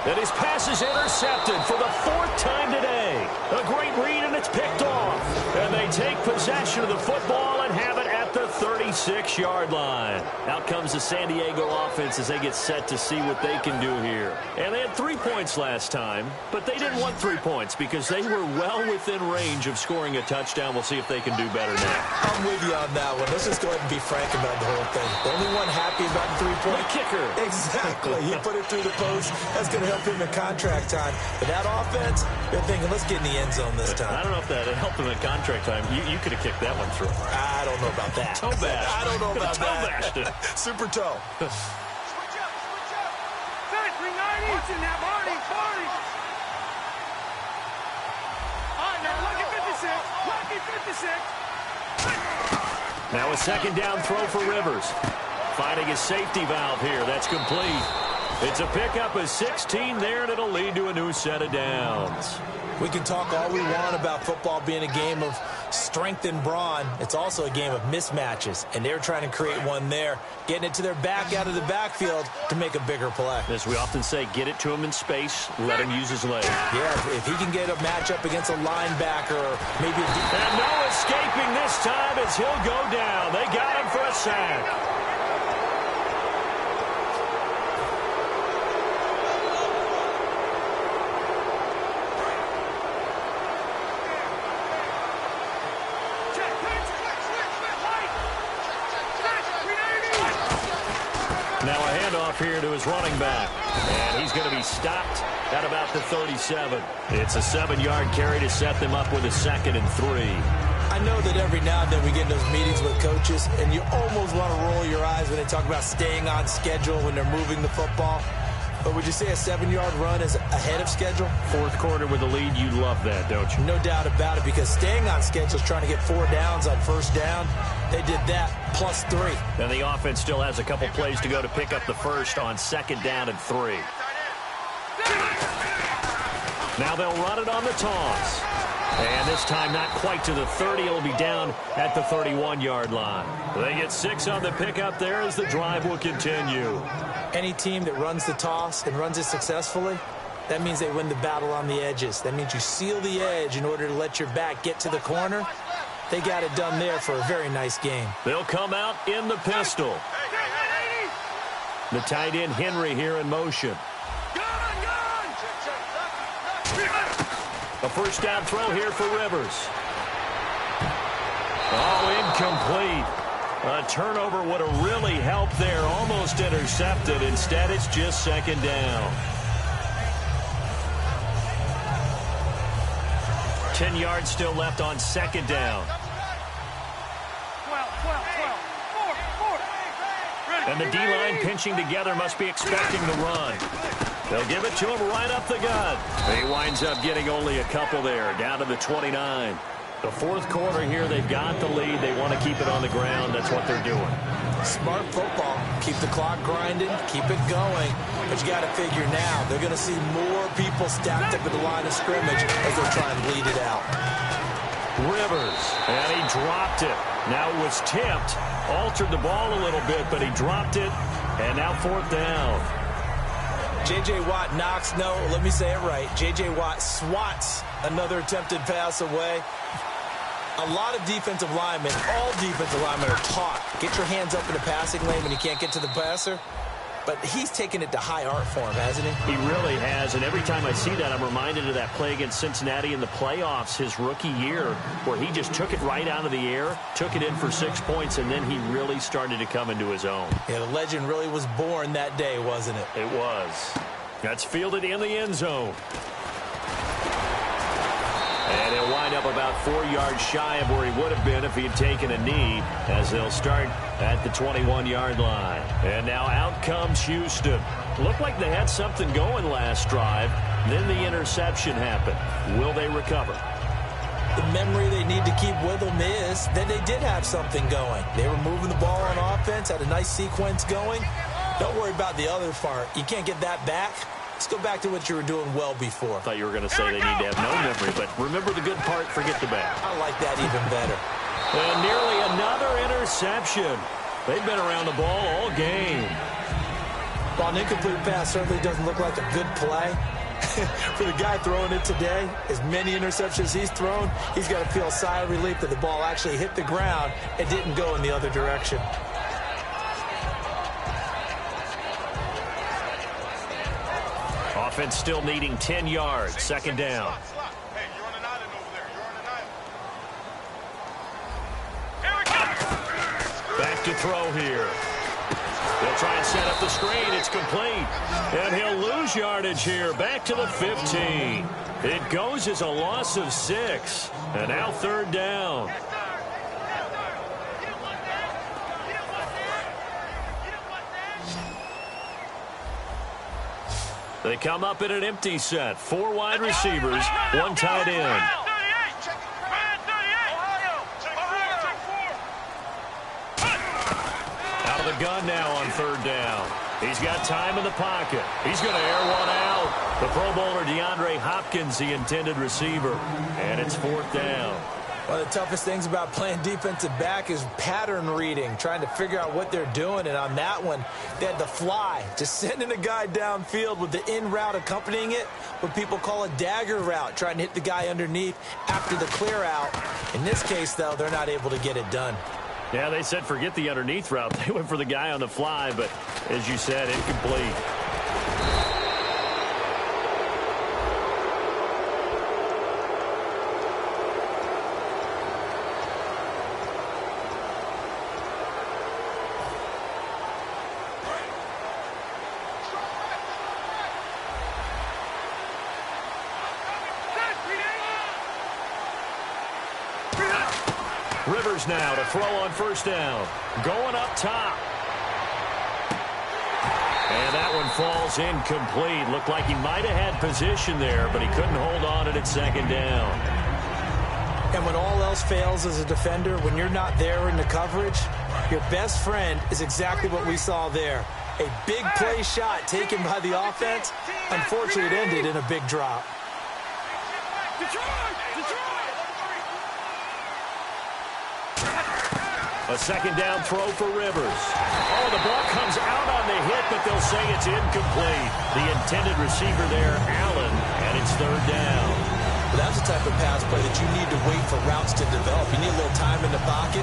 And his pass is intercepted for the 4th time today. A great read, and it's picked off. And they take possession of the football and have it at the 36-yard line. Out comes the San Diego offense as they get set to see what they can do here. And they had 3 points last time, but they didn't want 3 points because they were well within range of scoring a touchdown. We'll see if they can do better now. I'm with you on that one. Let's just go ahead and be frank about the whole thing. The only one happy about the 3-point kicker. Exactly. He put it through the post. That's going to help him in contract time. But that offense, they're thinking, let's get in the end zone this time. I don't know if that helped him in contract time. You could have kicked that one through. I don't know about that. Toe bash. I don't know about that. Super toe. Switch up. Fed, 390. What's in that, Marty? All right, now lucky 56. Lucky 56. Now a second down throw for Rivers. Finding his safety valve here. That's complete. It's a pickup of 16 there, and it'll lead to a new set of downs. We can talk all we want about football being a game of strength and brawn. It's also a game of mismatches, and they're trying to create one there, getting it to their back out of the backfield to make a bigger play. As we often say, get it to him in space, let him use his legs. Yeah, if he can get a matchup against a linebacker or maybe a deep... And no escaping this time as he'll go down. They got him for a sack. Now a handoff here to his running back. And he's going to be stopped at about the 37. It's a 7-yard carry to set them up with a 2nd and 3. I know that every now and then we get in those meetings with coaches, and you almost want to roll your eyes when they talk about staying on schedule when they're moving the football. But would you say a 7-yard run is ahead of schedule? 4th quarter with a lead, you love that, don't you? No doubt about it, because staying on schedule is trying to get 4 downs on first down. They did that, plus 3. And the offense still has a couple plays to go to pick up the first on 2nd down and 3. Now they'll run it on the toss. And this time not quite to the 30. It'll be down at the 31-yard line. They get 6 on the pickup there as the drive will continue. Any team that runs the toss and runs it successfully, that means they win the battle on the edges. That means you seal the edge in order to let your back get to the corner. They got it done there for a very nice game. They'll come out in the pistol. The tight end Henry here in motion. A first down throw here for Rivers. Oh, incomplete. A turnover would have really helped there. Almost intercepted. Instead, it's just 2nd down. 10 yards still left on 2nd down. 12. And the D-line pinching together must be expecting the run. They'll give it to him right up the gut. He winds up getting only a couple there, down to the 29. The 4th quarter here, they've got the lead. They want to keep it on the ground. That's what they're doing. Smart football. Keep the clock grinding. Keep it going. But you got to figure now, they're going to see more people stacked up at the line of scrimmage as they try and bleed it out. Rivers, and he dropped it. Now it was tipped, altered the ball a little bit, but he dropped it, and now 4th down. J.J. Watt knocks, no, let me say it right. J.J. Watt swats another attempted pass away. A lot of defensive linemen, all defensive linemen are taught, get your hands up in the passing lane when you can't get to the passer. but he's taken it to high art form, hasn't he? He really has, and every time I see that, I'm reminded of that play against Cincinnati in the playoffs his rookie year, where he just took it right out of the air, took it in for 6 points, and then he really started to come into his own. Yeah, the legend really was born that day, wasn't it? It was. That's fielded in the end zone. And he'll wind up about 4 yards shy of where he would have been if he had taken a knee, as they'll start at the 21-yard line. And now out comes Houston. Looked like they had something going last drive. Then the interception happened. Will they recover? The memory they need to keep with them is that they did have something going. They were moving the ball on offense, had a nice sequence going. Don't worry about the other part. You can't get that back. Let's go back to what you were doing well before. I thought you were going to say they need to have no memory, but remember the good part, forget the bad. I like that even better. And nearly another interception. They've been around the ball all game. Well, an incomplete pass certainly doesn't look like a good play. For the guy throwing it today, as many interceptions he's thrown, he's got to feel a sigh of relief that the ball actually hit the ground and didn't go in the other direction. Offense still needing 10 yards. Second down. Hey, you're on an island over there. You're on an island. Back to throw here. They'll try and set up the screen. It's complete. And he'll lose yardage here. Back to the 15. It goes as a loss of 6. And now third down. They come up in an empty set. 4 wide receivers, 1 tight end. Out of the gun now on third down. He's got time in the pocket. He's going to air one out. The Pro Bowler DeAndre Hopkins, the intended receiver. And it's fourth down. One of the toughest things about playing defensive back is pattern reading, trying to figure out what they're doing. And on that one, they had the fly, just sending a guy downfield with the in route accompanying it, what people call a dagger route, trying to hit the guy underneath after the clear out. In this case, though, they're not able to get it done. Yeah, they said forget the underneath route. They went for the guy on the fly, but as you said, incomplete. Rivers now to throw on first down. Going up top. And that one falls incomplete. Looked like he might have had position there, but he couldn't hold on at second down. And when all else fails as a defender, when you're not there in the coverage, your best friend is exactly what we saw there. A big play shot taken by the offense. Unfortunately, it ended in a big drop. A second down throw for Rivers. Oh, the ball comes out on the hit, but they'll say it's incomplete. The intended receiver there, Allen, and it's third down. Well, that's the type of pass play that you need to wait for routes to develop. You need a little time in the pocket,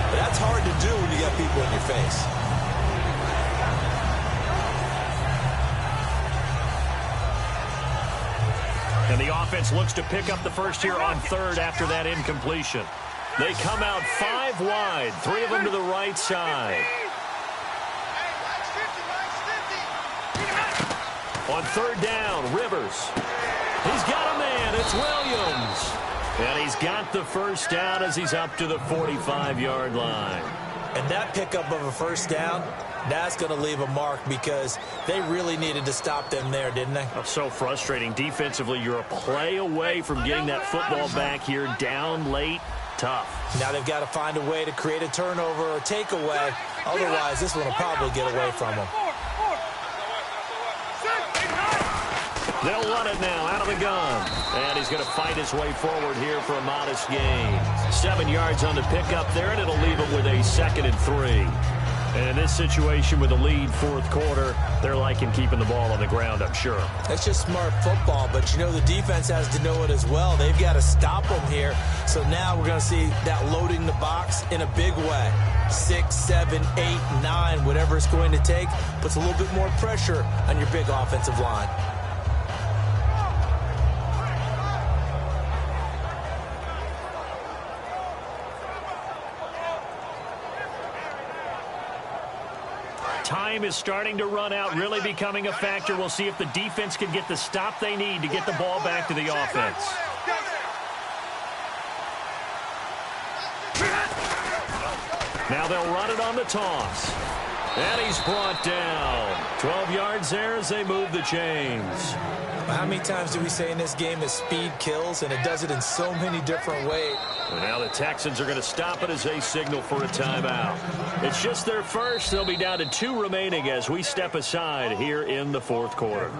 but that's hard to do when you got people in your face. And the offense looks to pick up the first here on third after that incompletion. They come out 5 wide, 3 of them to the right side. On third down, Rivers. He's got a man. It's Williams. And he's got the first down as he's up to the 45-yard line. And that pickup of a first down, that's going to leave a mark because they really needed to stop them there, didn't they? Oh, so frustrating. Defensively, you're a play away from getting that football back here down late. Tough. Now they've got to find a way to create a turnover or takeaway. Otherwise, this one will probably get away from them. They'll run it now out of the gun. And he's going to fight his way forward here for a modest gain. 7 yards on the pickup there, and it'll leave him with a 2nd and 3. And in this situation with the lead fourth quarter, they're liking keeping the ball on the ground, I'm sure. That's just smart football, but you know the defense has to know it as well. They've got to stop them here. So now we're going to see that loading the box in a big way. 6, 7, 8, 9, whatever it's going to take, puts a little bit more pressure on your big offensive line. Time is starting to run out, really becoming a factor. We'll see if the defense can get the stop they need to get the ball back to the offense. Now they'll run it on the toss. And he's brought down. 12 yards there as they move the chains. How many times do we say in this game that speed kills, and it does it in so many different ways? And now the Texans are going to stop it as they signal for a timeout. It's just their first. They'll be down to 2 remaining as we step aside here in the fourth quarter.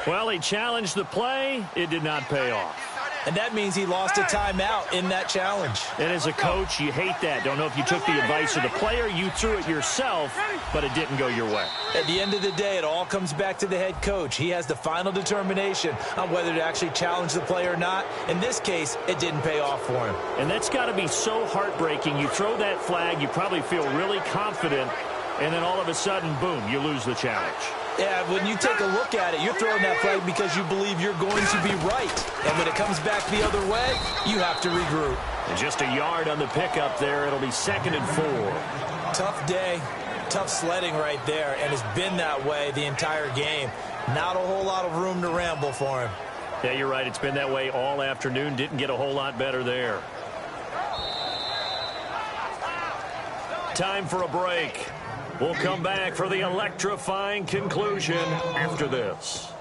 Well, he challenged the play. It did not pay off. And that means he lost a timeout in that challenge. And as a coach, you hate that. Don't know if you took the advice of the player, you threw it yourself, but it didn't go your way. At the end of the day, it all comes back to the head coach. He has the final determination on whether to actually challenge the play or not. In this case, it didn't pay off for him. And that's got to be so heartbreaking. You throw that flag, you probably feel really confident, and then all of a sudden, boom, you lose the challenge. Yeah, when you take a look at it, you're throwing that flag because you believe you're going to be right. And when it comes back the other way, you have to regroup. And just a yard on the pickup there. It'll be 2nd and 4. Tough day, tough sledding right there, and it's been that way the entire game. Not a whole lot of room to ramble for him. Yeah, you're right. It's been that way all afternoon. Didn't get a whole lot better there. Time for a break. We'll come back for the electrifying conclusion after this.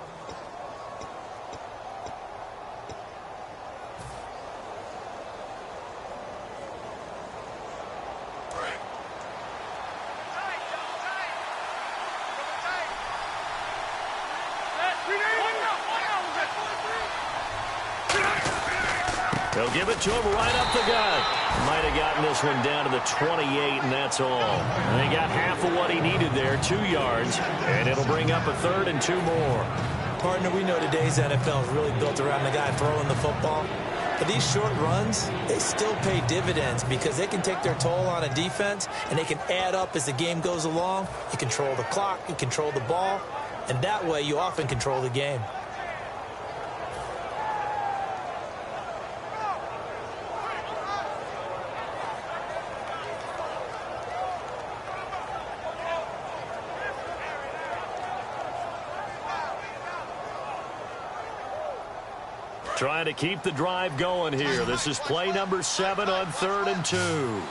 They'll give it to him right up the gut. Might have gotten this one down to the 28, and that's all. And they got half of what he needed there, 2 yards, and it'll bring up a 3rd and 2 more. Partner, we know today's NFL is really built around the guy throwing the football. But these short runs, they still pay dividends because they can take their toll on a defense, and they can add up as the game goes along. You control the clock, you control the ball, and that way you often control the game. Trying to keep the drive going here. This is play number 7 on 3rd and 2.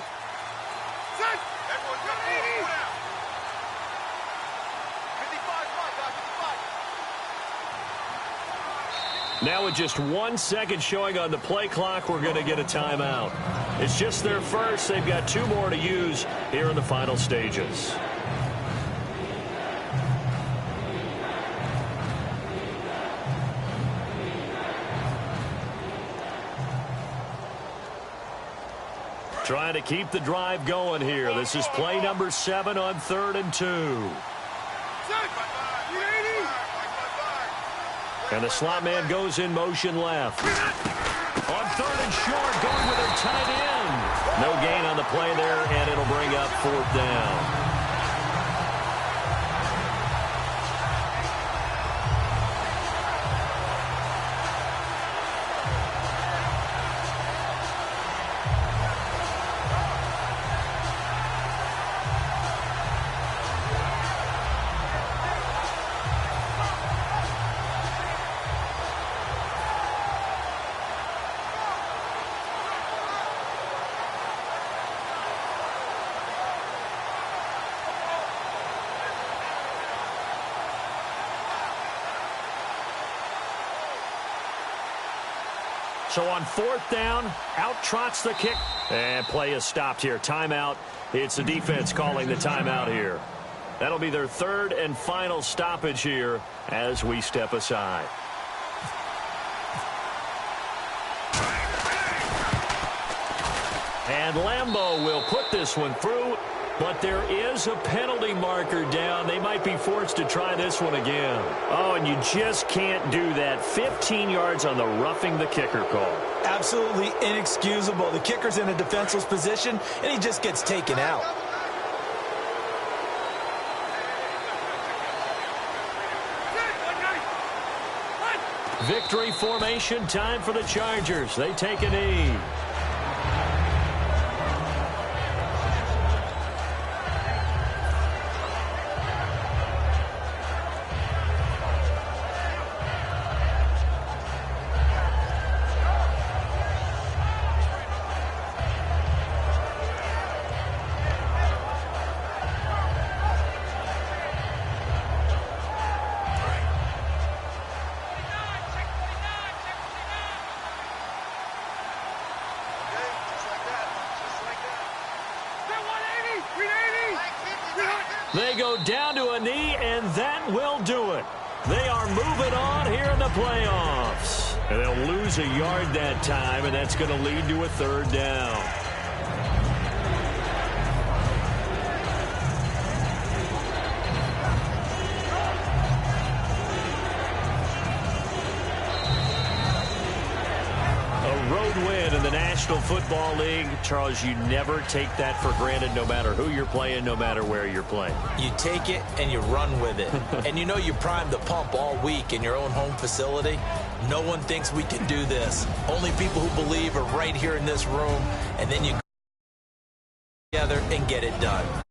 Now with just 1 second showing on the play clock, we're going to get a timeout. It's just their first. They've got 2 more to use here in the final stages. Trying to keep the drive going here. This is play number 7 on 3rd and 2. And the slot man goes in motion left. On 3rd and short, going with their tight end. No gain on the play there, and it'll bring up 4th down. So on 4th down, out trots the kick. And play is stopped here. Timeout. It's the defense calling the timeout here. That'll be their 3rd and final stoppage here as we step aside. And Lambeau will put this one through, but there is a penalty marker down. They might be forced to try this one again. Oh, and you just can't do that. 15 yards on the roughing the kicker call. Absolutely inexcusable. The kicker's in a defenseless position, and he just gets taken out. Victory formation time for the Chargers. They take a knee. They go down to a knee, and that will do it. They are moving on here in the playoffs. And they'll lose a yard that time, and that's going to lead to a third down. Win in the National Football League. Charles, you never take that for granted, no matter who you're playing, no matter where you're playing. You take it and you run with it. And you know you primed the pump all week in your own home facility. No one thinks we can do this. Only people who believe are right here in this room. And then you go together and get it done.